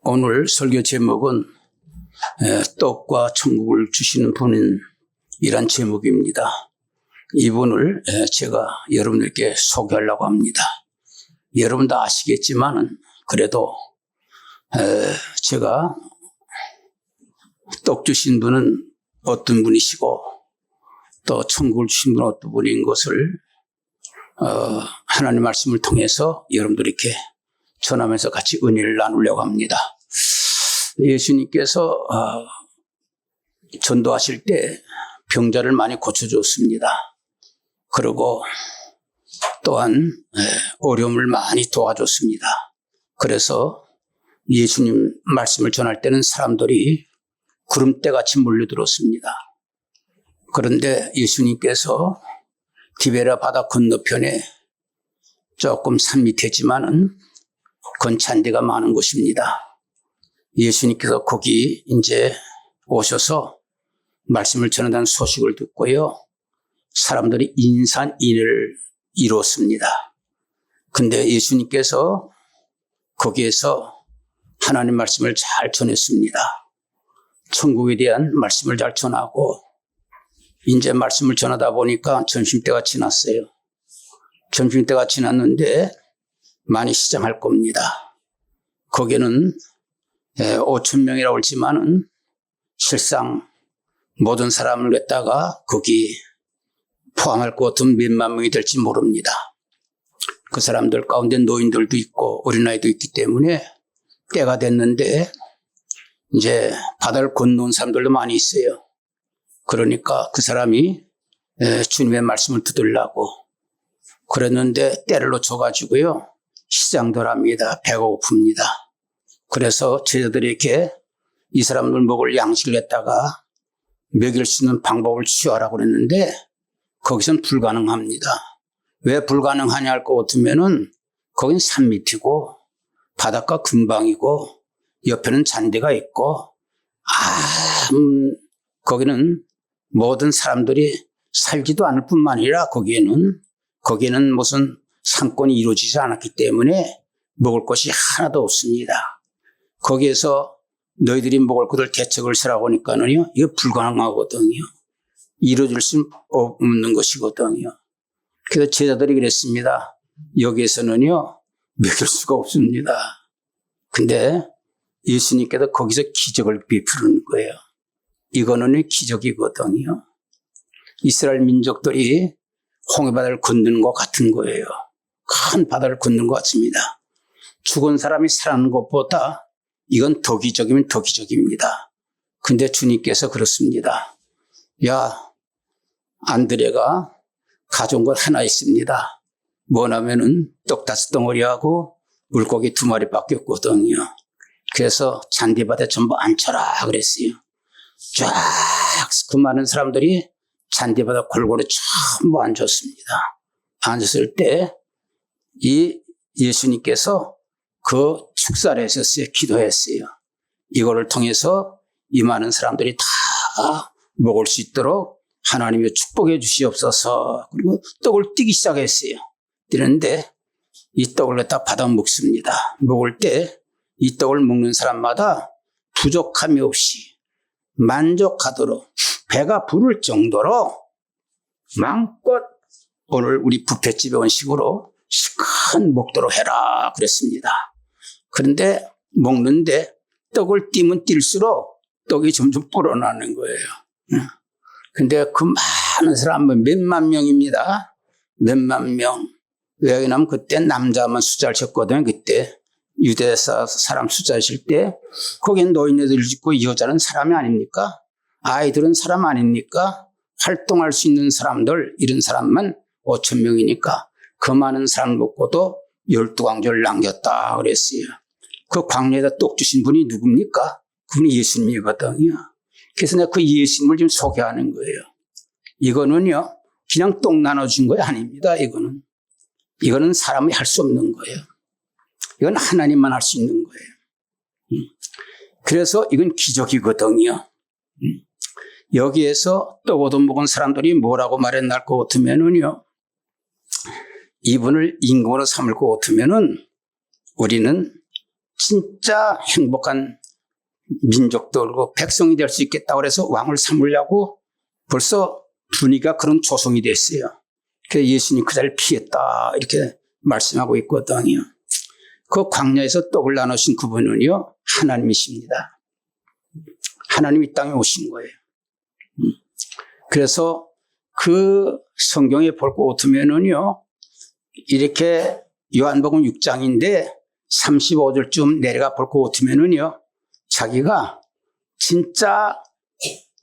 오늘 설교 제목은 떡과 천국을 주시는 분이란 제목입니다. 이분을 제가 여러분들께 소개하려고 합니다. 여러분 다 아시겠지만 그래도 제가 떡 주신 분은 어떤 분이시고 또 천국을 주신 분은 어떤 분인 것을 하나님 말씀을 통해서 여러분들에게 전하면서 같이 은혜를 나누려고 합니다. 예수님께서 전도하실 때 병자를 많이 고쳐줬습니다. 그리고 또한 어려움을 많이 도와줬습니다. 그래서 예수님 말씀을 전할 때는 사람들이 구름대같이 몰려들었습니다. 그런데 예수님께서 디베랴 바다 건너편에 조금 산 밑에지만은 건찬대가 많은 곳입니다. 예수님께서 거기 이제 오셔서 말씀을 전한다는 소식을 듣고요. 사람들이 인산인해를 이루었습니다. 근데 예수님께서 거기에서 하나님 말씀을 잘 전했습니다. 천국에 대한 말씀을 잘 전하고 이제 말씀을 전하다 보니까 점심때가 지났어요. 점심때가 지났는데 많이 시장할 겁니다. 거기는 5,000명이라고 했지만은 실상 모든 사람을 갖다가 거기 포함할 것 같으면 몇만 명이 될지 모릅니다. 그 사람들 가운데 노인들도 있고 어린아이도 있기 때문에 때가 됐는데 이제 바다를 건너온 사람들도 많이 있어요. 그러니까 그 사람이 주님의 말씀을 듣으려고 그랬는데 때를 놓쳐가지고요. 시장들 합니다. 배가 고픕니다. 그래서 제자들에게 이 사람들 먹을 양식을 갖다가 먹일 수 있는 방법을 취하라고 그랬는데 거기선 불가능합니다. 왜 불가능하냐 할 것 같으면은 거긴 산 밑이고 바닷가 근방이고 옆에는 잔디가 있고 거기는 모든 사람들이 살지도 않을 뿐만 아니라 거기에는 무슨 상권이 이루어지지 않았기 때문에 먹을 것이 하나도 없습니다. 거기에서 너희들이 먹을 것을 대책을 세라고 하니까는요, 이거 불가능하거든요. 이루어질 수 없는 것이거든요. 그래서 제자들이 그랬습니다. 여기에서는요, 먹일 수가 없습니다. 근데 예수님께서 거기서 기적을 베푸는 거예요. 이거는 기적이거든요. 이스라엘 민족들이 홍해바다를 건너는 것 같은 거예요. 큰 바다를 건너는 것 같습니다. 죽은 사람이 살아나는 것보다 이건 더 기적이면 더 기적입니다. 근데 주님께서 그렇습니다. 야, 안드레가 가져온 것 하나 있습니다. 뭐냐면은 떡 5덩어리하고 물고기 2마리밖에 없거든요. 그래서 잔디밭에 전부 앉혀라 그랬어요. 쫙 그 많은 사람들이 잔디바닥 골고루 전부 앉았습니다. 앉았을 때 이 예수님께서 그 축사를 했었어요. 기도했어요. 이거를 통해서 이 많은 사람들이 다 먹을 수 있도록 하나님이 축복해 주시옵소서. 그리고 떡을 띄기 시작했어요. 띄는데 이 떡을 갖다 받아 먹습니다. 먹을 때 이 떡을 먹는 사람마다 부족함이 없이 만족하도록 배가 부를 정도로 마음껏 오늘 우리 뷔페집에 온 식으로 시큰 먹도록 해라 그랬습니다. 그런데 먹는데 떡을 띄면 띨수록 떡이 점점 불어나는 거예요. 근데 그 많은 사람은 몇만 명입니다. 몇만 명. 왜냐하면 그때 남자만 숫자를 쳤거든요. 그때 유대 사람 숫자 칠 때 거기는 노인네들 있고 여자는 사람이 아닙니까? 아이들은 사람 아닙니까? 활동할 수 있는 사람들 이런 사람만 5,000명이니까 그 많은 사람 먹고도 12광주를 남겼다 그랬어요. 그 광야에다 떡 주신 분이 누굽니까? 그분이 예수님이거든요. 그래서 내가 그 예수님을 지금 소개하는 거예요. 이거는요 그냥 떡 나눠준 거 아닙니다. 이거는 사람이 할 수 없는 거예요. 이건 하나님만 할 수 있는 거예요. 그래서 이건 기적이거든요. 여기에서 떡 얻어먹은 사람들이 뭐라고 말했나 할 것 같으면은요, 이분을 임금으로 삼을 것 같으면은 우리는 진짜 행복한 민족들고 백성이 될 수 있겠다고 그래서 왕을 삼으려고 벌써 분위기가 그런 조성이 됐어요. 그래서 예수님 그 자리를 피했다 이렇게 말씀하고 있거든요. 그 광야에서 떡을 나누신 그분은요 하나님이십니다. 하나님이 이 땅에 오신 거예요. 그래서 그 성경에 볼 것 같으면은요 이렇게 요한복음 6장인데 35절쯤 내려가 볼 것 같으면은요 자기가 진짜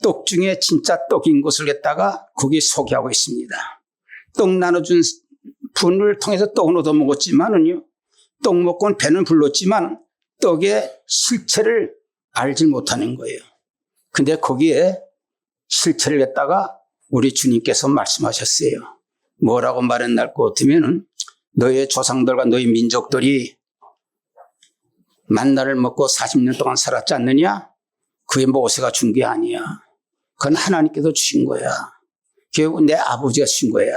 떡 중에 진짜 떡인 것을 갖다가 거기에 소개하고 있습니다. 떡 나눠준 분을 통해서 떡은 얻어먹었지만은요 떡 먹고는 배는 불렀지만 떡의 실체를 알지 못하는 거예요. 근데 거기에 실체를 갖다가 우리 주님께서 말씀하셨어요. 뭐라고 말했날 것 같으면은 너의 조상들과 너의 민족들이 만나를 먹고 40년 동안 살았지 않느냐? 그게 모세가 준 게 아니야. 그건 하나님께서 주신 거야. 결국 내 아버지가 주신 거야.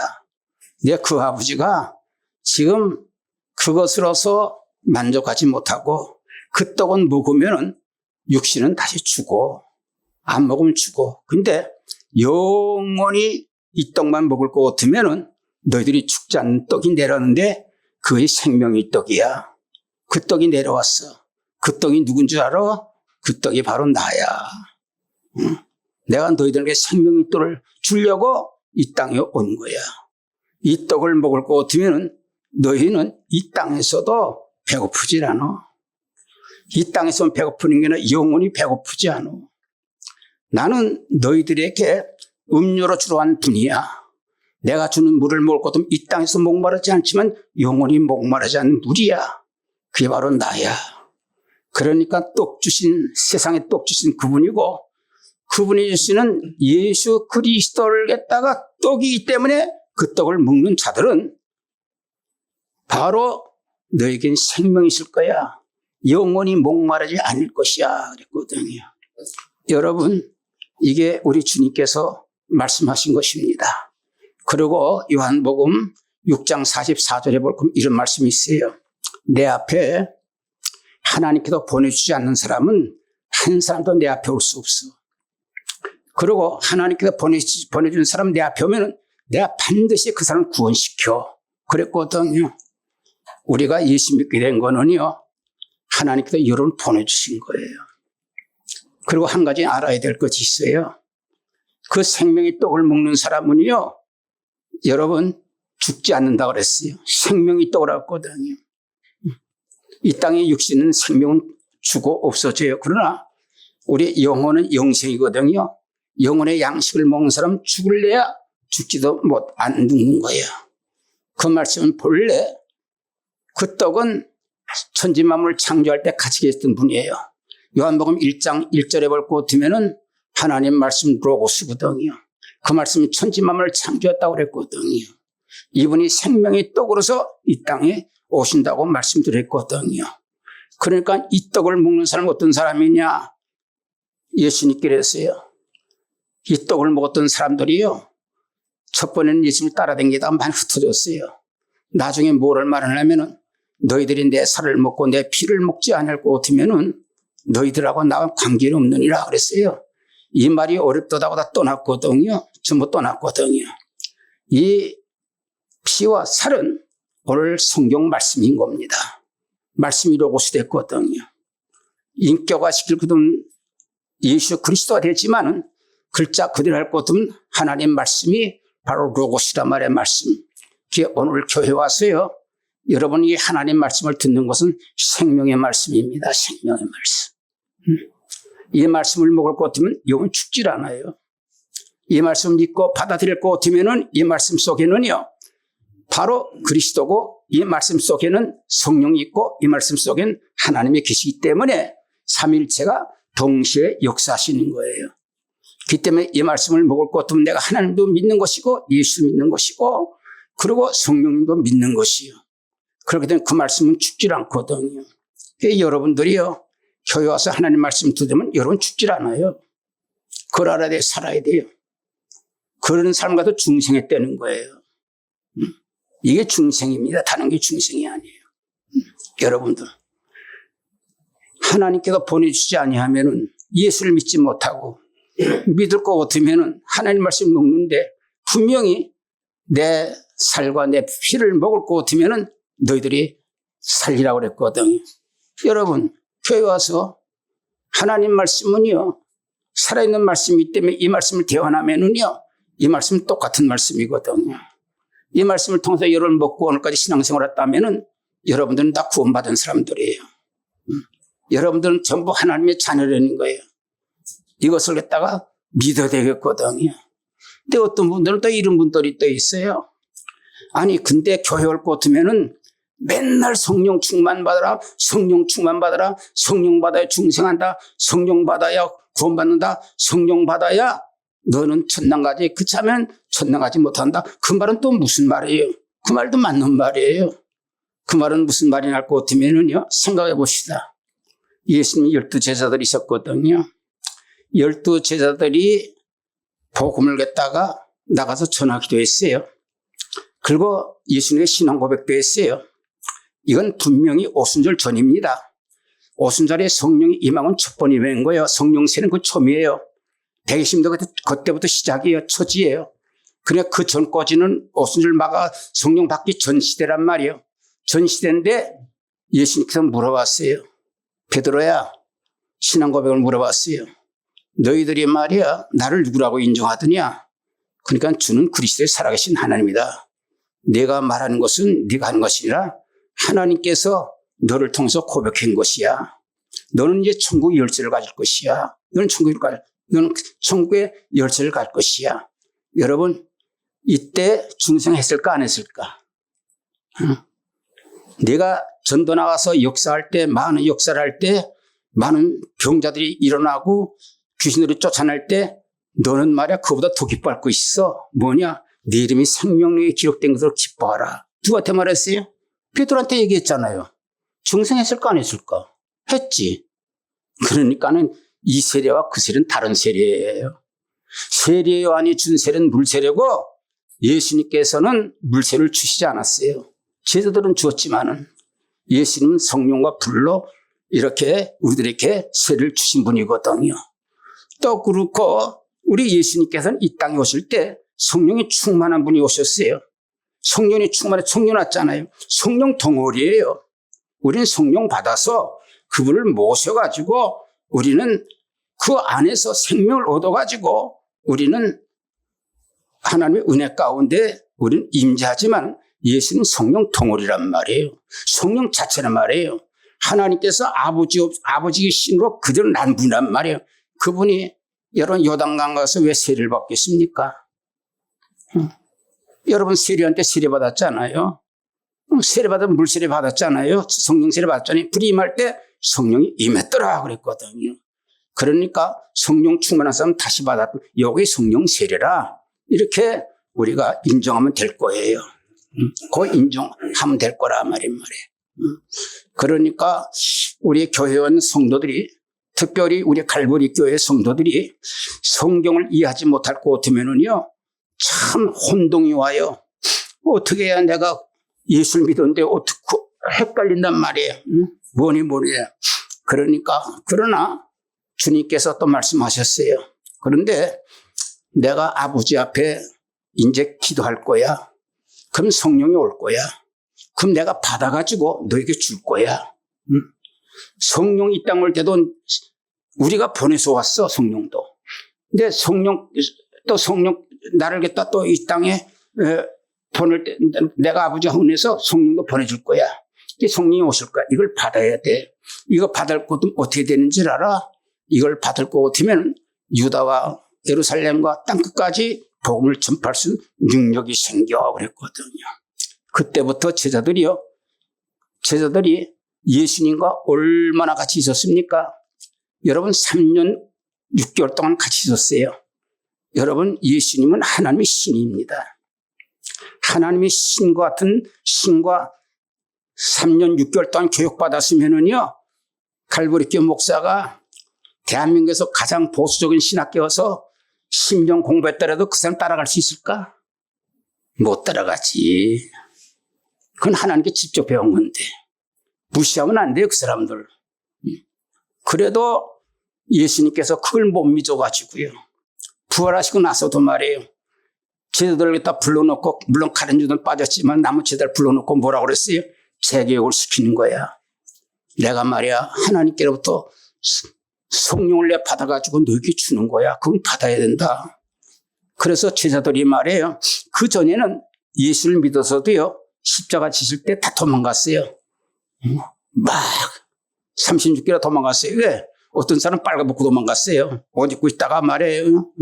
내 그 아버지가 지금 그것으로서 만족하지 못하고 그 떡은 먹으면 육신은 다시 죽어. 안 먹으면 죽어. 근데 영원히 이 떡만 먹을 것 같으면 너희들이 죽지 않는 떡이 내려왔는데 그의 생명의 떡이야. 그 떡이 내려왔어. 그 떡이 누군 줄 알아? 그 떡이 바로 나야. 내가 너희들에게 생명의 떡을 주려고 이 땅에 온 거야. 이 떡을 먹을 것 같으면 너희는 이 땅에서도 배고프질 않아. 이 땅에서 배고프는 게 아니라 영원히 배고프지 않아. 나는 너희들에게 음료로 주러 온 분이야. 내가 주는 물을 먹을 것 같으면 이 땅에서 목마르지 않지만 영원히 목마르지 않는 물이야. 그게 바로 나야. 그러니까 떡 주신, 세상에 떡 주신 그분이고 그분이 주시는 예수 그리스도를 갖다가 떡이기 때문에 그 떡을 먹는 자들은 바로 너에겐 생명이 있을 거야. 영원히 목마르지 않을 것이야. 그랬거든요. 여러분, 이게 우리 주님께서 말씀하신 것입니다. 그리고 요한복음 6장 44절에 볼 거면 이런 말씀이 있어요. 내 앞에 하나님께서 보내주지 않는 사람은 한 사람도 내 앞에 올 수 없어. 그리고 하나님께서 보내준 사람 내 앞에 오면 내가 반드시 그 사람을 구원시켜. 그랬거든요. 우리가 예수 믿게 된 거는요. 하나님께서 여러분을 보내주신 거예요. 그리고 한 가지 알아야 될 것이 있어요. 그 생명의 떡을 먹는 사람은요. 여러분 죽지 않는다고 그랬어요. 생명의 떡을 했거든요. 이 땅의 육신은 생명은 죽어 없어져요. 그러나 우리 영혼은 영생이거든요. 영혼의 양식을 먹는 사람은 죽을래야 죽지도 안 죽는 거예요. 그 말씀은 본래 그 떡은 천지만물을 창조할 때 같이 계셨던 분이에요. 요한복음 1장 1절에 볼 것 같으면은 하나님 말씀 로고스거든요. 그 말씀이 천지만물을 창조했다고 그랬거든요. 이분이 생명의 떡으로서 이 땅에 오신다고 말씀드렸거든요. 그러니까 이 떡을 먹는 사람은 어떤 사람이냐? 예수님께 그랬어요. 이 떡을 먹었던 사람들이요. 첫 번에는 예수님을 따라다니다가 많이 흩어졌어요. 나중에 뭐를 말하냐면은 너희들이 내 살을 먹고 내 피를 먹지 않을 것 같으면은 너희들하고 나와 관계는 없느니라 그랬어요. 이 말이 어렵다고 다 떠났거든요. 전부 떠났거든요. 이 피와 살은 오늘 성경 말씀인 겁니다. 말씀이 로고스 됐거든요. 인격화 시킬 것은 예수 그리스도가 되지만은 글자 그대로 할 것 같으면 하나님 말씀이 바로 로고스란 말의 말씀. 그게 오늘 교회 와서요. 여러분이 하나님 말씀을 듣는 것은 생명의 말씀입니다. 생명의 말씀. 이 말씀을 먹을 것 같으면 영은 죽질 않아요. 이 말씀을 믿고 받아들일 것 같으면은 이 말씀 속에는요. 바로 그리스도고 이 말씀 속에는 성령이 있고 이 말씀 속에는 하나님이 계시기 때문에 삼위일체가 동시에 역사하시는 거예요. 그렇기 때문에 이 말씀을 먹을 것 같으면 내가 하나님도 믿는 것이고 예수 믿는 것이고 그리고 성령님도 믿는 것이요. 그렇기 때문에 그 말씀은 죽질 않거든요. 여러분들이요. 교회 와서 하나님 말씀 들으면 여러분 죽질 않아요. 그걸 알아야 돼요. 살아야 돼요. 그런 사람과도 중생했다는 거예요. 이게 중생입니다. 다른 게 중생이 아니에요. 여러분들. 하나님께서 보내주지 아니하면은 예수를 믿지 못하고 믿을 것 같으면은 하나님 말씀 먹는데 분명히 내 살과 내 피를 먹을 것 같으면은 너희들이 살리라고 그랬거든요. 여러분, 교회 와서 하나님 말씀은요, 살아있는 말씀이기 때문에 이 말씀을 대환하면은요, 이 말씀은 똑같은 말씀이거든요. 이 말씀을 통해서 여러분 먹고 오늘까지 신앙생활을 했다면은 여러분들은 다 구원받은 사람들이에요. 여러분들은 전부 하나님의 자녀라는 거예요. 이것을 갖다가 믿어야 되겠거든요. 근데 어떤 분들은 또 이런 분들이 또 있어요. 아니, 근데 교회 올 것 같으면은 맨날 성령 충만 받아라, 성령 충만 받아라, 성령 받아야 중생한다, 성령 받아야 구원받는다, 성령 받아야 너는 천당 가지, 그렇지 않으면 천당 가지 못한다. 그 말은 또 무슨 말이에요? 그 말도 맞는 말이에요. 그 말은 무슨 말이 날 것 같으면은요, 생각해 봅시다. 예수님이 12제자들이 있었거든요. 12제자들이 복음을 갖다가 나가서 전하기도 했어요. 그리고 예수님의 신앙 고백도 했어요. 이건 분명히 오순절 전입니다. 오순절에 성령이 임하면 첫 번이 된 거예요. 성령 세는 그 처음이에요. 백이심도 그때부터 시작이에요. 초지예요. 그러니까 그 전까지는 오순절 마가 성령 받기 전 시대란 말이에요. 전 시대인데 예수님께서 물어봤어요. 베드로야, 신앙 고백을 물어봤어요. 너희들이 말이야, 나를 누구라고 인정하더냐? 그러니까 주는 그리스도의 살아계신 하나님이다. 내가 말하는 것은 네가 하는 것이 아니라 하나님께서 너를 통해서 고백한 것이야. 너는 이제 천국의 열쇠를 가질 것이야. 너는 천국의 열쇠를 가질 것이야. 여러분, 이때 중생했을까 안 했을까? 내가 전도 나가서 역사할 때, 많은 역사를 할 때, 많은 병자들이 일어나고 귀신들이 쫓아낼 때 너는 말이야 그보다 더 기뻐할 거 있어. 뭐냐? 네 이름이 생명록에 기록된 것으로 기뻐하라. 누구한테 말했어요? 베드로한테 얘기했잖아요. 중생했을까 안 했을까? 했지. 그러니까는 이 세례와 그 세례는 다른 세례예요. 세례 요한이 준 세례는 물세례고 예수님께서는 물세례를 주시지 않았어요. 제자들은 주었지만은 예수님은 성령과 불로 이렇게 우리들에게 세례를 주신 분이거든요. 또 그렇고 우리 예수님께서는 이 땅에 오실 때 성령이 충만한 분이 오셨어요. 성령이 충만해 성령 왔잖아요. 성령 덩어리예요. 우리는 성령 받아서 그분을 모셔가지고 우리는 그 안에서 생명을 얻어가지고 우리는 하나님의 은혜 가운데 우리는 임재하지만 예수는 성령 덩어리란 말이에요. 성령 자체란 말이에요. 하나님께서 아버지의 신으로 그대로 난 분이란 말이에요. 그분이 여러분 요단강 가서 왜 세례를 받겠습니까? 여러분 세례한테 세례 받았잖아요. 세례 받으면 물세례 받았잖아요. 성령 세례 받았잖아요. 불이 임할 때 성령이 임했더라 그랬거든요. 그러니까 성령 충만한 사람 다시 받았고 여기 성령 세례라 이렇게 우리가 인정하면 될 거예요. 그 인정하면 될 거라 말이에요. 그러니까 우리 교회원 성도들이 특별히 우리 갈보리 교회 성도들이 성경을 이해하지 못할 것 같으면은요 참 혼동이 와요. 어떻게 해야 내가 예수를 믿었는데 어떻게 헷갈린단 말이에요. 뭐니. 그러나 주님께서 또 말씀하셨어요. 그런데 내가 아버지 앞에 이제 기도할 거야. 그럼 성령이 올 거야. 그럼 내가 받아가지고 너에게 줄 거야. 성령이 이 땅 올 때도 우리가 보내서 왔어, 성령도. 근데 성령 나를 갖다 또 이 땅에 보낼 때 내가 아버지가 은혜서 성령도 보내줄 거야. 성령이 오실 거야. 이걸 받아야 돼. 이거 받을 것도 어떻게 되는지 알아? 이걸 받을 것 같으면 유다와 예루살렘과 땅끝까지 복음을 전파할 수 있는 능력이 생겨 그랬거든요. 그때부터 제자들이 예수님과 얼마나 같이 있었습니까? 여러분 3년 6개월 동안 같이 있었어요. 여러분 예수님은 하나님의 신입니다. 하나님의 신과 같은 신과 3년 6개월 동안 교육받았으면은요, 갈보리교 목사가 대한민국에서 가장 보수적인 신학교여서 심정 공부했더라도 그 사람 따라갈 수 있을까? 못 따라가지. 그건 하나님께 직접 배운 건데. 무시하면 안 돼요, 그 사람들. 그래도 예수님께서 그걸 못 믿어가지고요. 부활하시고 나서도 말이에요. 제자들을 다 불러놓고, 물론 가른 줄은 빠졌지만 나머지 제자들 불러놓고 뭐라고 그랬어요? 재교육을 시키는 거야. 내가 말이야, 하나님께로부터 성령을 내 받아가지고 너에게 주는 거야. 그건 받아야 된다. 그래서 제자들이 말이에요. 그 전에는 예수를 믿어서도요, 십자가 지실 때 다 도망갔어요. 막 36km 도망갔어요. 왜? 어떤 사람은 빨가벗고 도망갔어요. 옷 입고 있다가 말이에요.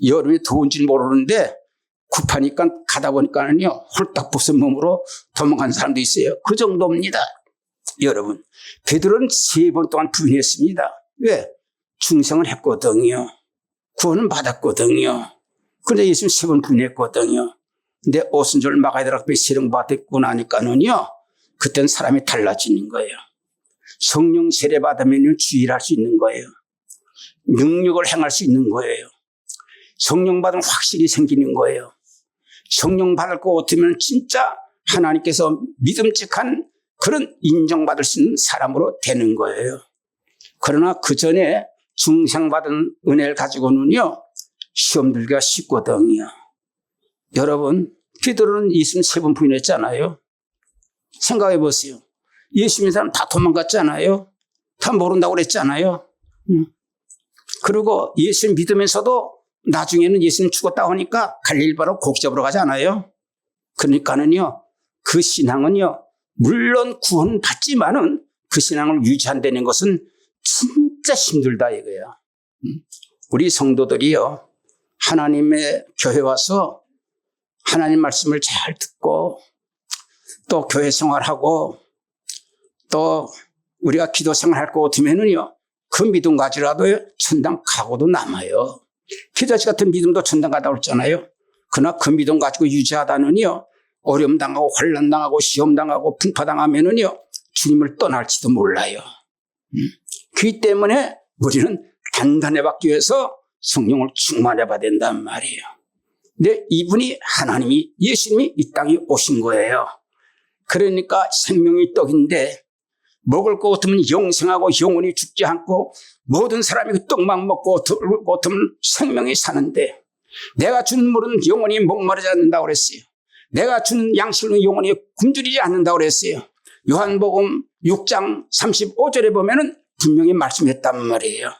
여름이 더운지 모르는데 급하니까 가다 보니까는요, 홀딱 벗은 몸으로 도망간 사람도 있어요. 그 정도입니다. 여러분, 베드로는 3번 동안 부인했습니다. 왜? 중생을 했거든요. 구원은 받았거든요. 그런데 예수님 3번 부인했거든요. 근데 오순절 막아야 되라고 세례받고 나니까는요, 그땐 사람이 달라지는 거예요. 성령 세례 받으면 주의를 할 수 있는 거예요. 능력을 행할 수 있는 거예요. 성령 받으면 확실히 생기는 거예요. 성령 받을 것 같으면 진짜 하나님께서 믿음직한 그런 인정받을 수 있는 사람으로 되는 거예요. 그러나 그 전에 중생받은 은혜를 가지고는요, 시험 들기가 쉽거든요. 여러분, 베드로는 예수님 3번 부인했잖아요. 생각해 보세요. 예수 믿는 사람 다 도망갔잖아요. 다 모른다고 그랬잖아요. 그리고 예수 믿으면서도 나중에는 예수님 죽었다 하니까 갈릴리바로 고기 잡으러 가지 않아요? 그러니까는요, 그 신앙은요, 물론 구원 받지만은 그 신앙을 유지한다는 것은 진짜 힘들다 이거예요. 우리 성도들이요, 하나님의 교회 와서 하나님 말씀을 잘 듣고 또 교회 생활하고 또 우리가 기도 생활할 것 같으면은요, 그 믿음 가지라도 천당 가고도 남아요. 기도씨 같은 믿음도 천당 가다 그랬잖아요. 그러나 그 믿음 가지고 유지하다는요, 어려움 당하고 환난 당하고 시험 당하고 풍파 당하면은요, 주님을 떠날지도 몰라요. 그렇기 때문에 우리는 단단해 받기 위해서 성령을 충만해 봐야 된단 말이에요. 근데 이분이 하나님이, 예수님이 이 땅에 오신 거예요. 그러니까 생명이 떡인데 먹을 것 같으면 영생하고 영원히 죽지 않고 모든 사람이 그 떡만 먹고 들을 것 같으면 생명이 사는데, 내가 주는 물은 영원히 목마르지 않는다고 그랬어요. 내가 주는 양식은 영원히 굶주리지 않는다고 그랬어요. 요한복음 6장 35절에 보면은 분명히 말씀했단 말이에요.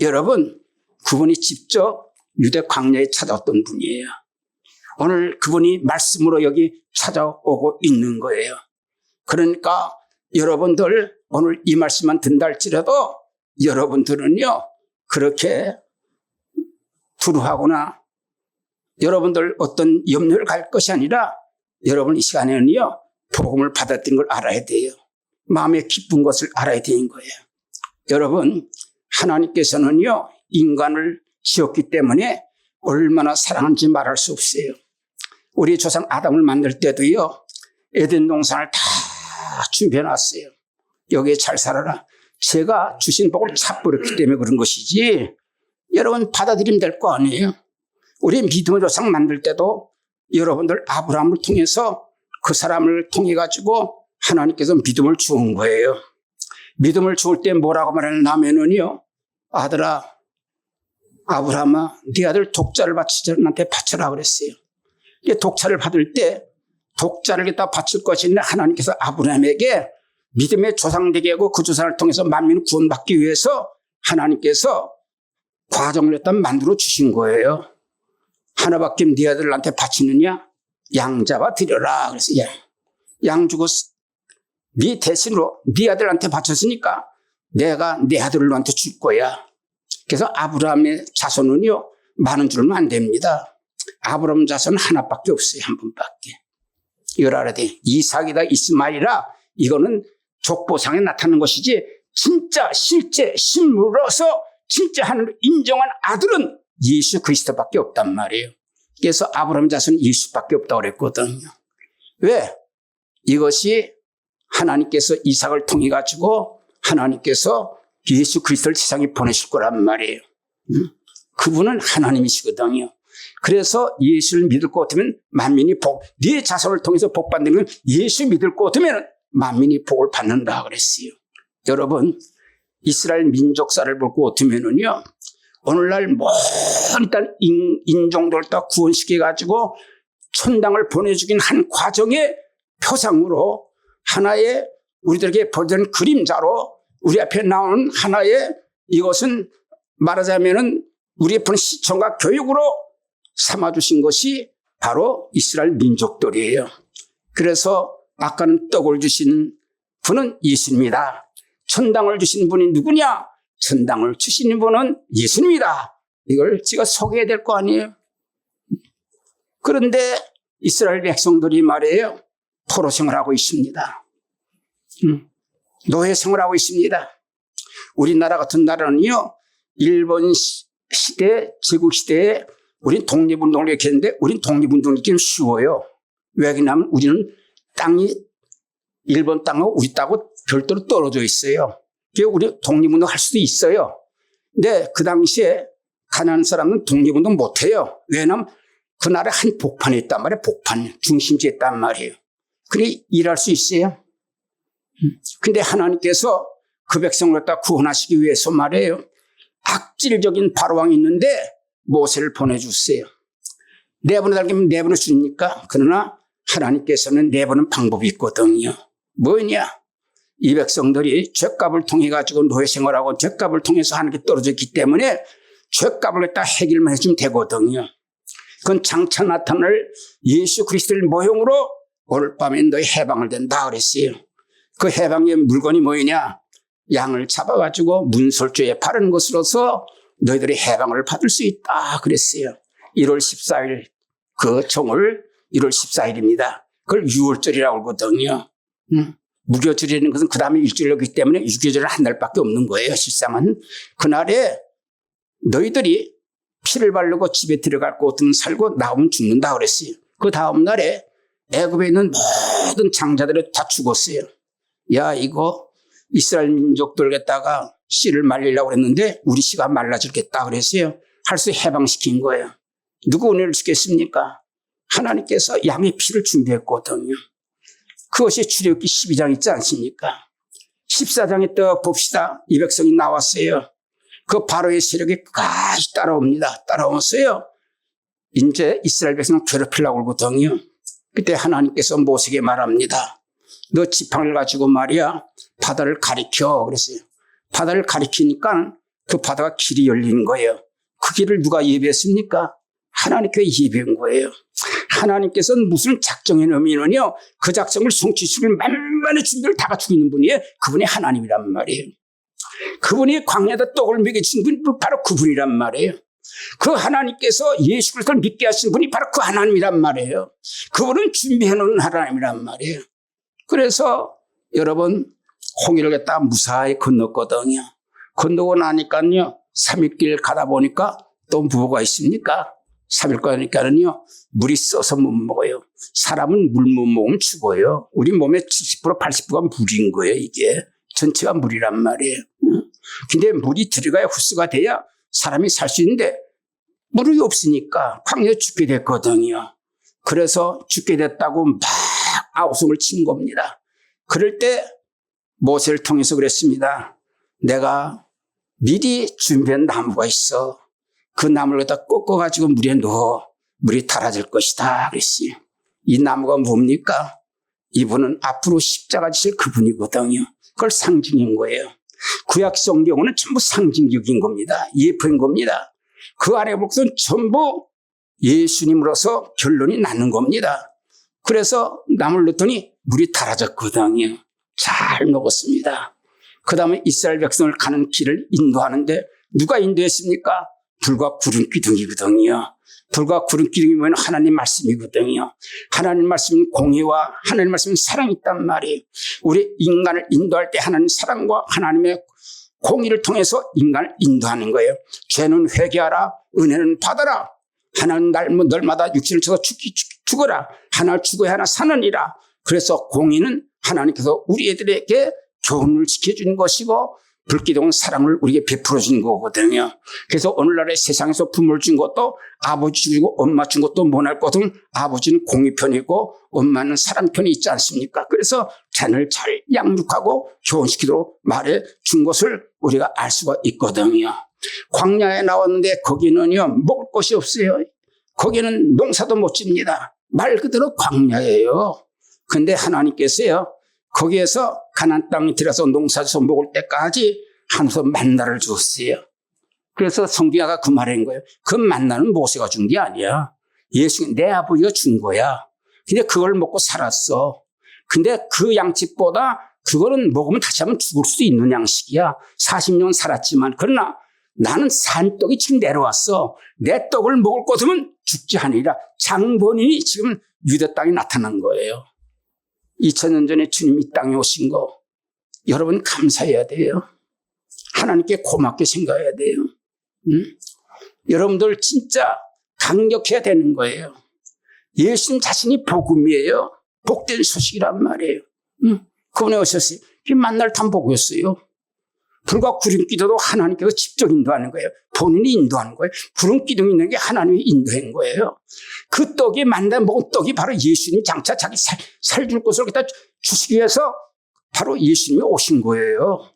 여러분, 그분이 직접 유대 광야에 찾아왔던 분이에요. 오늘 그분이 말씀으로 여기 찾아오고 있는 거예요. 그러니까 여러분들 오늘 이 말씀만 듣는다 할지라도 여러분들은요, 그렇게 두려워하거나 여러분들 어떤 염려를 갈 것이 아니라 여러분 이 시간에는요, 복음을 받았던 걸 알아야 돼요. 마음의 기쁜 것을 알아야 되는 거예요. 여러분, 하나님께서는요, 인간을 지었기 때문에 얼마나 사랑하는지 말할 수 없어요. 우리 조상 아담을 만들 때도요, 에덴 동산을 다 준비해놨어요. 여기에 잘 살아라. 제가 주신 복을 차버렸기 때문에 그런 것이지, 여러분 받아들이면 될 거 아니에요. 우리 믿음의 조상 만들 때도 여러분들 아브라함을 통해서 그 사람을 통해 가지고 하나님께서 믿음을 주은 거예요. 믿음을 주을 때 뭐라고 말하냐면은요, 아들아, 아브라함아, 네 아들 독자를 나한테 바쳐라 그랬어요. 독자를 받을 때 독자를 갖다 바칠 것이 있는데 하나님께서 아브라함에게 믿음의 조상 되게 하고 그 조상을 통해서 만민을 구원받기 위해서 하나님께서 과정을 갖다 만들어 주신 거예요. 하나밖에 네 아들을 나한테 바치느냐? 양 잡아 드려라. 그래서 양 주고 네 대신으로 네 아들한테 바쳤으니까 내가 내 아들을 너한테 줄 거야. 그래서 아브라함의 자손은요, 많은 줄은 안 됩니다. 아브라함 자손은 하나밖에 없어요. 한 분밖에. 이걸 알아야 돼. 이삭이다 이스마엘이라 이거는 족보상에 나타나는 것이지 진짜 실제 실물로서 진짜 하나님을 인정한 아들은 예수 그리스도밖에 없단 말이에요. 그래서 아브라함 자손은 예수밖에 없다고 그랬거든요. 왜? 이것이 하나님께서 이삭을 통해 가지고 하나님께서 예수 그리스도를 세상에 보내실 거란 말이에요. 그분은 하나님이시거든요. 그래서 예수를 믿을 것 같으면 만민이 네 자손을 통해서 복 받는 건 예수 믿을 것 같으면 만민이 복을 받는다 그랬어요. 여러분, 이스라엘 민족사를 보고 어쩌면은요, 오늘날 모든 인종들을 다 구원시켜가지고 천당을 보내주긴 한 과정의 표상으로 하나의 우리들에게 보여준 그림자로 우리 앞에 나오는 하나의 이것은 말하자면은 우리의 본 시청과 교육으로 삼아주신 것이 바로 이스라엘 민족들이에요. 그래서 아까는 떡을 주신 분은 예수님이다. 천당을 주신 분이 누구냐? 천당을 주신 분은 예수님이다. 이걸 제가 소개해야 될 거 아니에요. 그런데 이스라엘 백성들이 말이에요. 포로 생활하고 있습니다. 노예 생활하고 있습니다. 우리나라 같은 나라는요, 일본 시대, 제국 시대에 우린 독립운동을 이렇게 했는데 우린 독립운동을 하기는 쉬워요. 왜냐하면 우리는 땅이 일본 땅하고 우리 땅하고 별도로 떨어져 있어요. 그래서 우리 독립운동 할 수도 있어요. 근데 그 당시에 가난한 사람은 독립운동 못 해요. 왜냐하면 그 나라 한 복판에 있단 말이에요. 복판, 중심지에 있단 말이에요. 그래 일할 수 있어요. 근데 하나님께서 그 백성을 갖다 구원하시기 위해서 말이에요. 악질적인 바로왕이 있는데 모세를 보내주세요. 내보내달라면 내보낼 수 있습니까? 그러나 하나님께서는 내보내는 방법이 있거든요. 뭐냐? 이 백성들이 죄값을 통해 가지고 노예 생활하고 죄값을 통해서 하나님께 떨어졌기 때문에 죄값을 갖다 해결만 해주면 되거든요. 그건 장차 나타날 예수 그리스도의 모형으로 오늘 밤에 너희 해방을 된다 그랬어요. 그 해방의 물건이 뭐냐? 양을 잡아가지고 문설주에 바르는 것으로서 너희들이 해방을 받을 수 있다 그랬어요. 1월 14일 그 정월 1월 14일입니다. 그걸 6월절이라고 그러거든요. 무교절이라는 것은 그 다음에 일주일이기 때문에 6교절은 한 달밖에 없는 거예요. 실상은 그날에 너희들이 피를 바르고 집에 들어갈 곳은 살고 나오면 죽는다 그랬어요. 그 다음 날에 애굽에 있는 모든 장자들이 다 죽었어요. 야 이거 이스라엘 민족들 갖다가 씨를 말리려고 했는데 우리 씨가 말라지겠다 그랬어요. 할 수 해방시킨 거예요. 누구 은혜를 주겠습니까? 하나님께서 양의 피를 준비했거든요. 그것이 출애굽기 12장 있지 않습니까? 14장에 또 봅시다. 이 백성이 나왔어요. 그 바로의 세력이 끝까지 따라옵니다. 따라오면서요. 이제 이스라엘 백성을 괴롭히려고 그러거든요. 그때 하나님께서 모세에게 말합니다. 너 지팡이를 가지고 말이야 바다를 가리켜 그랬어요. 바다를 가리키니까 그 바다가 길이 열린 거예요. 그 길을 누가 예비했습니까? 하나님께 예비한 거예요. 하나님께서는 무슨 작정해 놓으면요 그 작정을 성취시킬 만만의 준비를 다 갖추고 있는 분이에요. 그분이 하나님이란 말이에요. 그분이 광야에다 떡을 먹여주신 분이 바로 그분이란 말이에요. 그 하나님께서 예수 그리스도를 믿게 하신 분이 바로 그 하나님이란 말이에요. 그분은 준비해 놓은 하나님이란 말이에요. 그래서 여러분 홍해를 갖다가 무사히 건넜거든요. 건너고 나니까요 3일길 가다 보니까 또 뭐가 있습니까? 3일 가니까는요 물이 써서 못 먹어요. 사람은 물 못 먹으면 죽어요. 우리 몸의 70% 80%가 물인 거예요. 이게 전체가 물이란 말이에요. 근데 물이 들어가야 흡수가 돼야 사람이 살 수 있는데 물이 없으니까 광야에 죽게 됐거든요. 그래서 죽게 됐다고 막 아우성을 친 겁니다. 그럴 때 모세를 통해서 그랬습니다. 내가 미리 준비한 나무가 있어. 그 나무를 갖다 꺾어가지고 물에 넣어. 물이 달아질 것이다 그랬어요. 이 나무가 뭡니까? 이분은 앞으로 십자가 지실 그분이거든요. 그걸 상징인 거예요. 구약 성경은 전부 상징적인 겁니다. 예표인 겁니다. 그 안에 볼 것은 전부 예수님으로서 결론이 나는 겁니다. 그래서 나무를 넣더니 물이 달아졌거든요. 잘 먹었습니다. 그 다음에 이스라엘 백성을 가는 길을 인도하는데 누가 인도했습니까? 불과 구름 기둥이거든요. 불과 구름 기둥이면 하나님 말씀이거든요. 하나님 말씀은 공의와 하나님 말씀은 사랑이 있단 말이에요. 우리 인간을 인도할 때 하나님 사랑과 하나님의 공의를 통해서 인간을 인도하는 거예요. 죄는 회개하라, 은혜는 받아라. 하나는 날마다 육신을 쳐서 죽어라. 하나 죽어야 하나 사느니라. 그래서 공의는 하나님께서 우리 애들에게 교훈을 지켜주는 것이고 불기둥은 사랑을 우리에게 베풀어 주는 거거든요. 그래서 오늘날의 세상에서 부모를 준 것도 아버지 주고 엄마 준 것도 못할 것은 아버지는 공의 편이고 엄마는 사랑 편이 있지 않습니까? 그래서 자녀를 잘 양육하고 교훈시키도록 말해 준 것을 우리가 알 수가 있거든요. 광야에 나왔는데 거기는요, 먹을 것이 없어요. 거기는 농사도 못 집니다. 말 그대로 광야예요. 근데 하나님께서요, 거기에서 가나안 땅에 들어서 농사져서 먹을 때까지 하늘에서 만나를 주었어요. 그래서 성경가 그 말인 거예요. 그 만나는 모세가 준 게 아니야. 예수, 내 아버지가 준 거야. 근데 그걸 먹고 살았어. 근데 그 양식보다 그거는 먹으면 다시 한번 죽을 수도 있는 양식이야. 40년 살았지만. 그러나 나는 산 떡이 지금 내려왔어. 내 떡을 먹을 것이면 죽지 않으리라. 장본인이 지금 유대 땅에 나타난 거예요. 2000년 전에 주님 이 땅에 오신 거 여러분 감사해야 돼요. 하나님께 고맙게 생각해야 돼요. 여러분들 진짜 강력해야 되는 거예요. 예수님 자신이 복음이에요. 복된 소식이란 말이에요. 그분이 오셨어요. 만날 탐 복이었어요. 불과 구름 기도도 하나님께서 직접 인도하는 거예요. 본인이 인도하는 거예요. 구름 기둥이 있는 게 하나님이 인도한 거예요. 그 떡이 만나 먹은 떡이 바로 예수님 장차 자기 살 줄 것을 갖다 주시기 위해서 바로 예수님이 오신 거예요.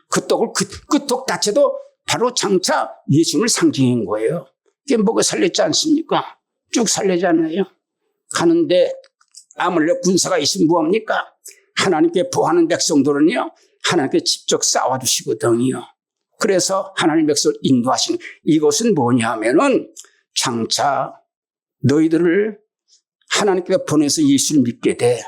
그 떡을 그 떡 자체도 바로 장차 예수님을 상징한 거예요. 이게 먹어 살렸지 않습니까? 쭉 살리잖아요. 가는데 아말렉 군사가 있으면 뭐합니까? 하나님께 보하는 백성들은요, 하나님께 직접 싸워주시거든요. 그래서 하나님 백성을 인도하시는 이것은 뭐냐면은 장차 너희들을 하나님께 보내서 예수를 믿게 돼.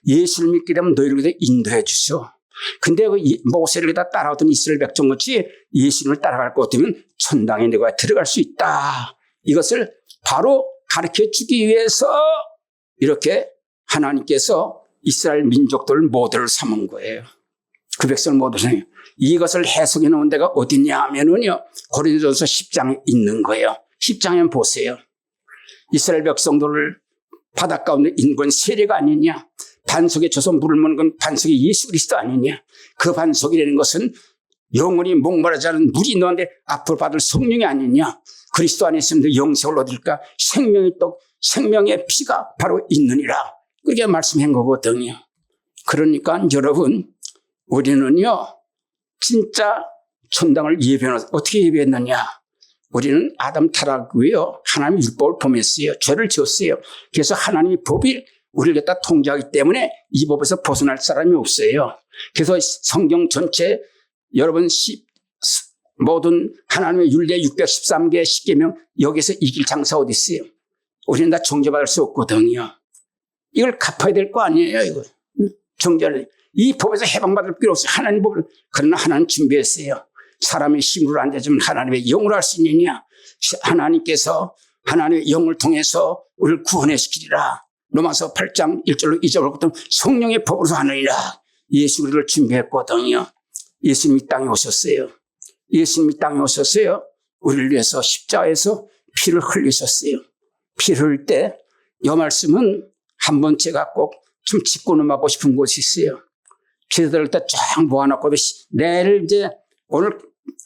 예수를 믿게 되면 너희를 인도해 주셔. 근데 그 모세를 다 따라오던 이스라엘 백성같이 예수님을 따라갈 것 같으면 천당에 내가 들어갈 수 있다. 이것을 바로 가르쳐 주기 위해서 이렇게 하나님께서 이스라엘 민족들을 모델을 삼은 거예요. 그 백성을 모델을. 이것을 해석해 놓은 데가 어디냐 하면은요, 고린도전서 10장에 있는 거예요. 10장에 보세요. 이스라엘 백성들을 바닷 가운데 인권 세례가 아니냐. 반석에 져서 물을 먹는 건 반석이 예수 그리스도 아니냐. 그 반석이라는 것은 영원히 목마르지 않은 물이 너한테 앞으로 받을 성령이 아니냐. 그리스도 안에 있으면 영생을 얻을까. 생명의 떡, 생명의 피가 바로 있느니라. 그렇게 말씀한 거거든요. 그러니까 여러분, 우리는요, 진짜 천당을 예배하는, 어떻게 예배했느냐. 우리는 아담 타락이고요. 하나님의 율법을 범했어요. 죄를 지었어요. 그래서 하나님의 법이 우리를 갖다 통제하기 때문에 이 법에서 벗어날 사람이 없어요. 그래서 성경 전체 여러분 모든 하나님의 율례 613개 10계명 여기서 이길 장사 어디 있어요? 우리는 다 정죄받을 수 없거든요. 이걸 갚아야 될 거 아니에요, 이거. 정죄를. 이 법에서 해방받을 필요 없어요. 하나님 법을. 그러나 하나님 준비했어요. 사람의 힘으로 안 되지만 하나님의 영으로 할 수 있느냐. 하나님께서 하나님의 영을 통해서 우리를 구원해시키리라. 로마서 8장 1절로 2절부터 성령의 법으로 하느니라. 예수 우리를 준비했거든요. 예수님이 땅에 오셨어요. 예수님이 땅에 오셨어요. 우리를 위해서 십자가에서 피를 흘리셨어요. 피를 흘릴 때 이 말씀은 한번 제가 꼭 좀 짚고 넘어가고 싶은 곳이 있어요. 제자들을 다 쫙 모아놓고 내일 이제 오늘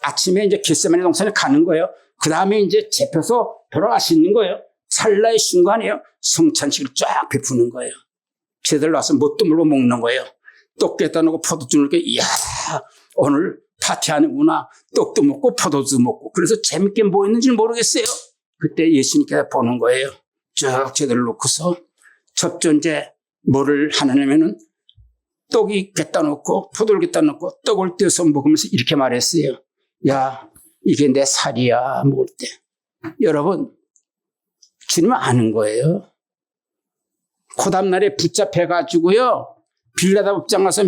아침에 이제 겟세마네 동산에 가는 거예요. 그 다음에 이제 잡혀서 돌아가시는 거예요. 찰나의 순간이에요. 성찬식을 쫙 베푸는 거예요. 제자들 와서 뭣도 물고 먹는 거예요. 떡 깨다 놓고 포도주 넣고, 이야, 오늘 파티하는구나. 떡도 먹고 포도주 먹고. 그래서 재밌게 뭐 했는지 모르겠어요. 그때 예수님께서 보는 거예요. 쭉 제자들 놓고서 첫 번째 뭐를 하느냐면은 떡이 갖다 놓고 포도를 갖다 놓고 떡을 떼서 먹으면서 이렇게 말했어요. 야, 이게 내 살이야, 먹을 때. 여러분, 주님은 아는 거예요. 그 다음날에 붙잡혀가지고요, 빌라다 법장 가서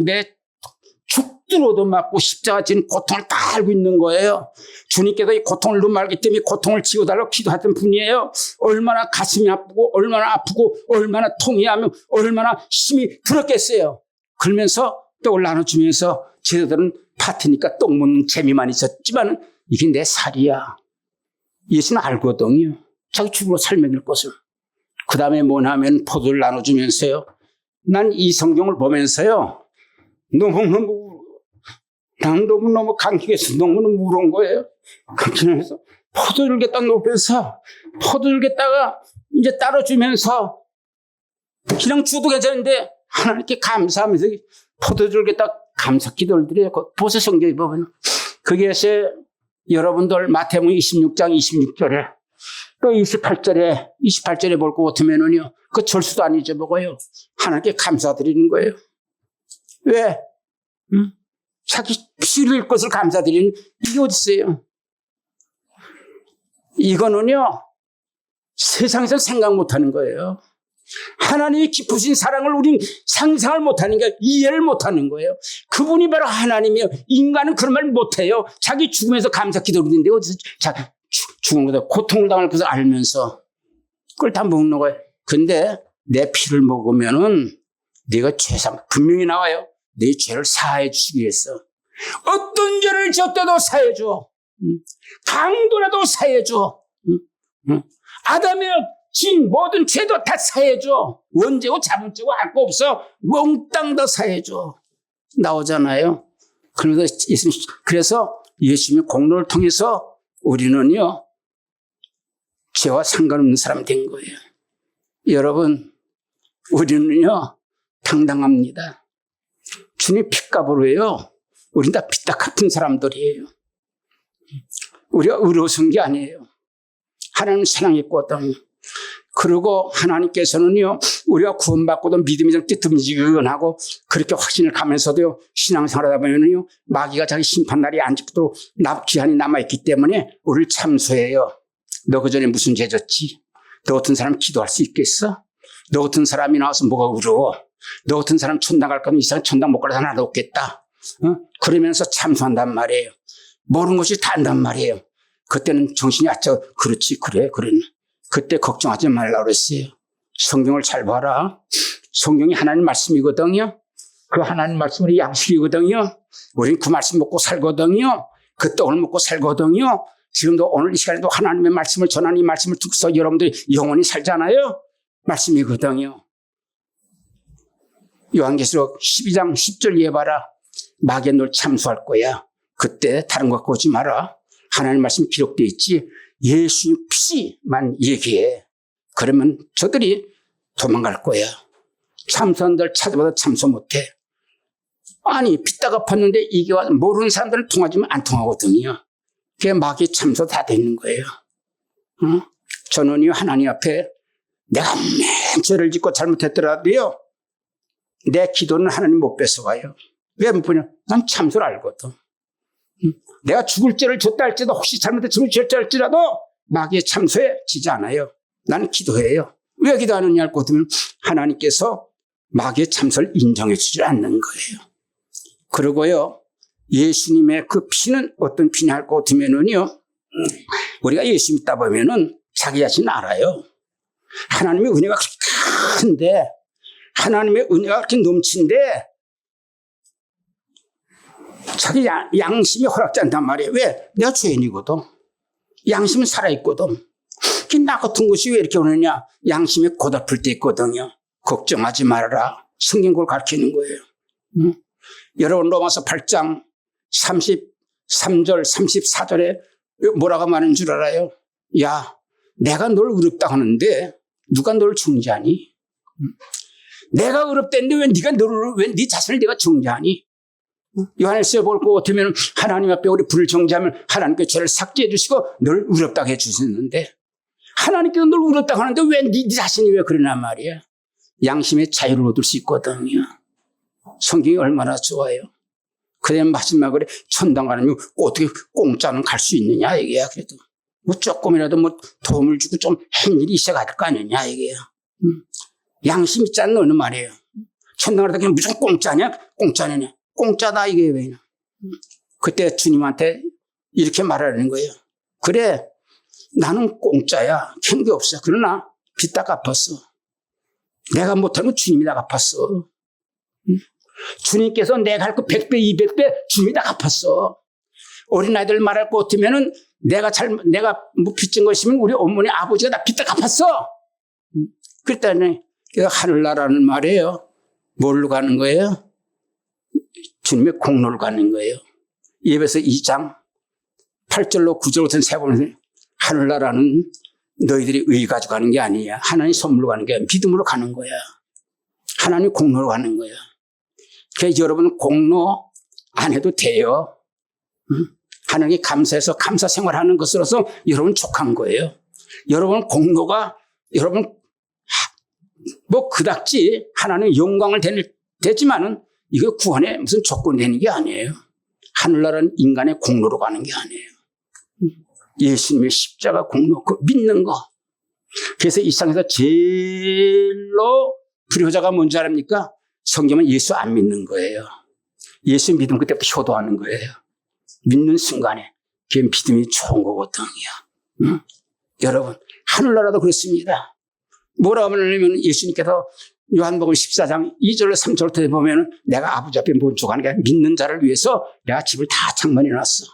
죽도록 맞고 십자가 지는 고통을 다 알고 있는 거예요. 주님께서 이 고통을 너무 알기 때문에 고통을 지워달라고 기도하던 분이에요. 얼마나 가슴이 아프고 얼마나 아프고 얼마나 통해하며 얼마나 힘이 들었겠어요. 그러면서 떡을 나눠주면서 제자들은 파티니까 떡 먹는 재미만 있었지만 이게 내 살이야. 예수는 알거든요. 자기 죽으로 살면 것을. 그 다음에 뭐냐면 포도를 나눠주면서요. 난 이 성경을 보면서요. 너무너무 감격해서 너무너무 울은 거예요. 감격해서 포도를 갖다 놓으면서 포도를 갖다가 이제 따라주면서 그냥 주도 괜찮은데 하나님께 감사하면서 포도주를 갖다 감사 기도를 드려요. 보세 성경에 보면 거기에서 여러분들 마태복음 26장 26절에 또 28절에 볼 것 같으면은요, 그 절수도 안 잊어보고요, 하나님께 감사드리는 거예요. 왜? 자기 피 흘릴 것을 감사드리는 이게 어디 있어요? 이거는요, 세상에서 생각 못하는 거예요. 하나님이 깊으신 사랑을 우린 상상을 못하는 게, 이해를 못하는 거예요. 그분이 바로 하나님이에요. 인간은 그런 말 못해요. 자기 죽으면서 감사 기도하는데 어디서 죽은 거다, 고통을 당할 것을 알면서 그걸 다 먹는 거예요. 근데 내 피를 먹으면은 네가 죄상 분명히 나와요. 네 죄를 사해 주시기 위해서 어떤 죄를 졌대도 사해 줘. 강도라도 사해 줘. 아담의 진 모든 죄도 다 사해 줘. 원죄고 자본죄고 할 거 없어. 몽땅 다 사해 줘. 나오잖아요. 그래서 예수님의 공로를 통해서 우리는요, 죄와 상관없는 사람이 된 거예요. 여러분, 우리는요, 당당합니다. 주님 핏값으로요, 우린 다 핏딱 같은 사람들이에요. 우리가 의로운 게 아니에요. 하나님 사랑했거든. 그리고 하나님께서는요, 우리가 구원받고도 믿음이 좀 뜨뜻미지근하고 그렇게 확신을 가면서도요, 신앙생활 하다 보면요, 마귀가 자기 심판날이 안 짓고도 기한이 남아있기 때문에 우리를 참소해요. 너 그전에 무슨 죄 졌지? 너 같은 사람 기도할 수 있겠어? 너 같은 사람이 나와서 뭐가 의로워? 너 같은 사람 천당 갈 거면 이 사람 천당 못 가라 하나도 없겠다. 그러면서 참소한단 말이에요. 모르는 것이 다 안단 말이에요. 그때는 정신이 아차, 그렇지, 그래. 그때 걱정하지 말라 그랬어요. 성경을 잘 봐라. 성경이 하나님 말씀이거든요. 그 하나님 말씀이 양식이거든요. 우린 그 말씀 먹고 살거든요. 그 떡을 먹고 살거든요. 지금도 오늘 이 시간에도 하나님의 말씀을 전하는 이 말씀을 듣고서 여러분들이 영원히 살잖아요. 말씀이거든요. 요한계시록 12장 10절 이해봐라. 마귀는 널 참수할 거야. 그때 다른 거 갖고 오지 마라. 하나님 말씀이 기록되어 있지. 예수님 피만 얘기해. 그러면 저들이 도망갈 거야. 참수한들 찾아봐도 참수 못해. 아니, 빗다가 팠는데 이게 와서 모르는 사람들을 통하지만 안 통하거든요. 그게 마귀 참수 다 되는 거예요. 저는 하나님 앞에 내가 맨 죄를 짓고 잘못했더라도요, 내 기도는 하나님 못 뺏어가요. 왜 못 보냐? 난 참수를 알거든. 내가 죽을 죄를 졌다 할지라도, 혹시 잘못해 죽을 죄를 졌다 할지라도 마귀의 참소에 지지 않아요. 나는 기도해요. 왜 기도하느냐 할 것 같으면 하나님께서 마귀의 참소를 인정해 주지 않는 거예요. 그리고요, 예수님의 그 피는 어떤 피냐 할 것 같으면은요, 우리가 예수 믿다 보면은 자기 자신 알아요. 하나님의 은혜가 그렇게 큰데, 하나님의 은혜가 그렇게 넘친데, 자기 양심이 허락지 않단 말이에요. 왜? 내가 죄인이거든. 양심은 살아있거든. 나 같은 것이 왜 이렇게 오느냐? 양심이 고달플 때 있거든요. 걱정하지 말아라. 성경 그걸 가르치는 거예요. 여러분, 로마서 8장 33절, 34절에 뭐라고 말하는 줄 알아요? 야, 내가 널 의롭다 하는데 누가 널 정죄하니? 내가 의롭다는데 왜 네 자신을 네가 정죄하니? 요한일서에 볼 것 같으면 하나님 앞에 우리 불을 정죄하면 하나님께 죄를 삭제해 주시고 널 의롭다고 해 주셨는데, 하나님께서 널 의롭다고 하는데 왜 네 자신이 왜 그러냐 말이야. 양심의 자유를 얻을 수 있거든요. 성경이 얼마나 좋아요. 그다음 마지막으로 천당 가려면 어떻게 공짜는 갈 수 있느냐 이게야. 그래도 뭐 조금이라도 뭐 도움을 주고 좀 한 일이 있어야 될 거 아니냐 이게야. 양심 있지 않는 어느 말이에요. 천당 가려다 그냥 무조건 공짜냐? 공짜냐? 공짜다 이게 왜? 그때 주님한테 이렇게 말하는 거예요. 그래, 나는 공짜야. 캔 게 없어. 그러나 빚 다 갚았어. 내가 못한 건 주님이 다 갚았어. 주님께서 내가 할 거 100배, 200배 주님이 다 갚았어. 어린아이들 말할 것 같으면은 내가 뭐 빚진 것이면 우리 어머니 아버지가 다 빚 다 갚았어. 그랬더니 하늘나라는 말이에요. 뭘로 가는 거예요? 주님의 공로를 가는 거예요. 예배서 2장 8절로 9절 같은 세 번을 하늘나라는 너희들이 의 가지고 가는 게 아니야. 하나님 선물로 가는 게 아니야. 믿음으로 가는 거야. 하나님 공로로 가는 거야. 그래서 여러분 공로 안 해도 돼요. 하나님께 감사해서 감사 생활하는 것으로서 여러분 족한 거예요. 여러분 공로가 여러분 뭐 그닥지 하나님의 영광을 되지만은 이거 구원의 무슨 조건이 되는 게 아니에요. 하늘나라는 인간의 공로로 가는 게 아니에요. 예수님의 십자가 공로, 그 믿는 거. 그래서 이 세상에서 제일로 불효자가 뭔지 아십니까? 성경은 예수 안 믿는 거예요. 예수 믿으면 그때부터 효도하는 거예요. 믿는 순간에 그게 믿음이 좋은 거거든요. 응? 여러분 하늘나라도 그렇습니다. 뭐라고 하냐면 예수님께서 요한복음 14장 2절로 3절부터 보면 내가 아버지 앞에 본죽하는 게 믿는 자를 위해서 내가 집을 다 창문해 놨어.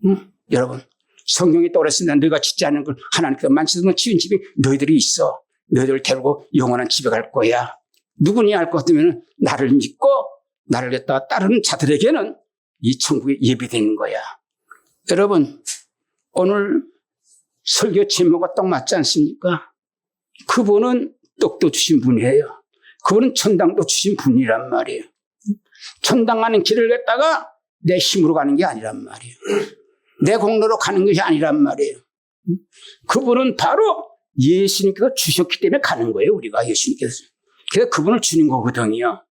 응? 여러분 성경에 떠올렸습니다. 너희가 짓지 않은 걸 하나님께서 만지는 지은 집이 너희들이 있어. 너희들을 데리고 영원한 집에 갈 거야. 누구냐 할 것 같으면 나를 믿고 나를 갖다가 따르는 자들에게는 이 천국이 예비되는 거야. 여러분 오늘 설교 제목과 딱 맞지 않습니까? 그분은 떡도 주신 분이에요. 그분은 천당도 주신 분이란 말이에요. 천당 가는 길을 갖다가 내 힘으로 가는 게 아니란 말이에요. 내 공로로 가는 것이 아니란 말이에요. 그분은 바로 예수님께서 주셨기 때문에 가는 거예요. 우리가 예수님께서. 그래서 그분을 주는 거거든요.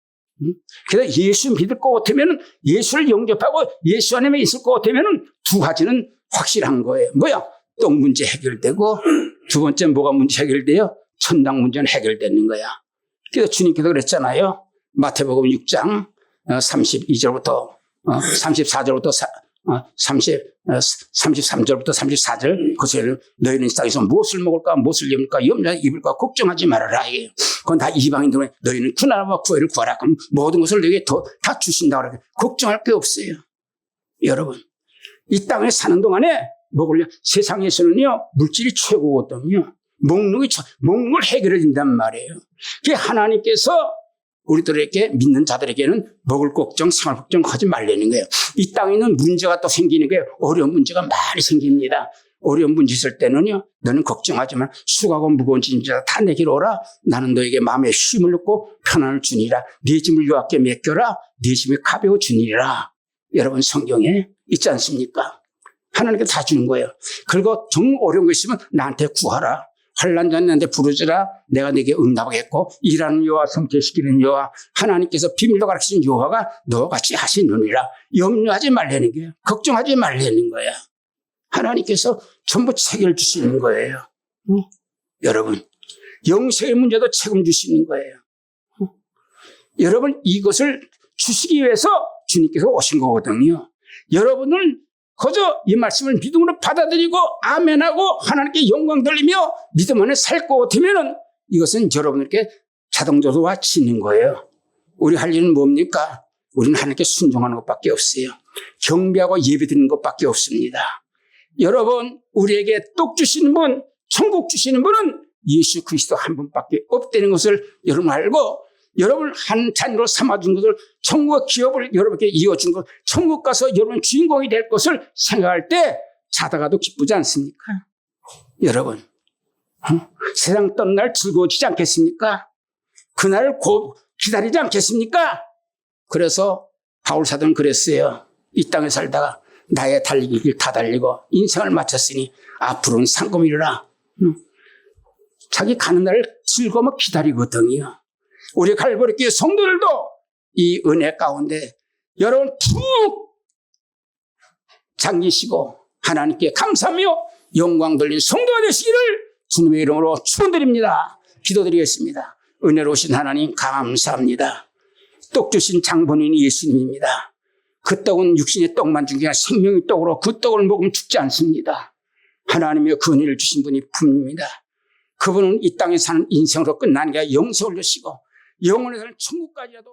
그래서 예수 믿을 것 같으면 예수를 영접하고 예수 안에 있을 것 같으면 두 가지는 확실한 거예요. 뭐야? 떡 문제 해결되고 두 번째 뭐가 문제 해결돼요? 천당 문제는 해결되는 거야. 그래서 주님께서 그랬잖아요. 마태복음 6장 32절부터 34절부터 33절부터 34절 그것을 너희는 이 땅에서 무엇을 먹을까 무엇을 입을까 염려 입을까 걱정하지 말아라. 그건 다 이방인들은 너희는 구나라와 구애를 구하라. 그럼 모든 것을 너희에게 다 주신다고 그러게 걱정할 게 없어요. 여러분 이 땅에 사는 동안에 먹으려 세상에서는요 물질이 최고거든요. 먹는 걸 해결해 준단 말이에요. 그게 하나님께서 우리들에게 믿는 자들에게는 먹을 걱정, 생활 걱정 하지 말라는 거예요. 이 땅에는 문제가 또 생기는 거예요. 어려운 문제가 많이 생깁니다. 어려운 문제 있을 때는요, 너는 걱정하지 마. 수고하고 무거운 짐자 다 내게로 오라. 나는 너에게 마음에 쉼을 얻고 편안을 주니라. 네 짐을 여호와께 맡겨라. 네 짐이 가벼워 주니라. 여러분 성경에 있지 않습니까? 하나님께서 다 주는 거예요. 그리고 정 어려운 거 있으면 나한테 구하라. 환난자는 나한테 부르지라. 내가 네게 응답하겠고 일하는 여호와 성퇴시키는 여호와 하나님께서 비밀로 가르치신 여호와가 너와 같이 하시느니라. 염려하지 말라는 거예요. 걱정하지 말라는 거야. 하나님께서 전부 책임을 주시는 거예요. 여러분 영생의 문제도 책임주시는 거예요. 여러분 이것을 주시기 위해서 주님께서 오신 거거든요. 여러분은 그저 이 말씀을 믿음으로 받아들이고 아멘하고 하나님께 영광 돌리며 믿음 안에 살 것 같으면 이것은 여러분에게 자동적으로 와치는 거예요. 우리 할 일은 뭡니까? 우리는 하나님께 순종하는 것밖에 없어요. 경배하고 예배드리는 것밖에 없습니다. 여러분 우리에게 떡 주시는 분, 천국 주시는 분은 예수 그리스도 한 분밖에 없다는 것을 여러분 알고 여러분 한 자녀로 삼아준 것을 천국의 기업을 여러분께 이어준 것, 천국 가서 여러분 주인공이 될 것을 생각할 때 자다가도 기쁘지 않습니까? 여러분 세상 떠는 날 즐거워지지 않겠습니까? 그날을 기다리지 않겠습니까? 그래서 바울 사도는 그랬어요. 이 땅에 살다가 나의 달리기 길 다 달리고 인생을 마쳤으니 앞으로는 상금이라. 자기 가는 날을 즐거워 기다리거든요. 우리 갈보리교회 성도들도 이 은혜 가운데 여러분 푹 잠기시고 하나님께 감사하며 영광 돌린 성도가 되시기를 주님의 이름으로 축원드립니다. 기도드리겠습니다. 은혜로우신 하나님 감사합니다. 떡 주신 장본인이 예수님입니다. 그 떡은 육신의 떡만 준 게 아니라 생명의 떡으로 그 떡을 먹으면 죽지 않습니다. 하나님의 그 은혜를 주신 분이 분입니다. 그분은 이 땅에 사는 인생으로 끝나는 게 아니라 영생을 주시고 영원에 사는 천국까지라도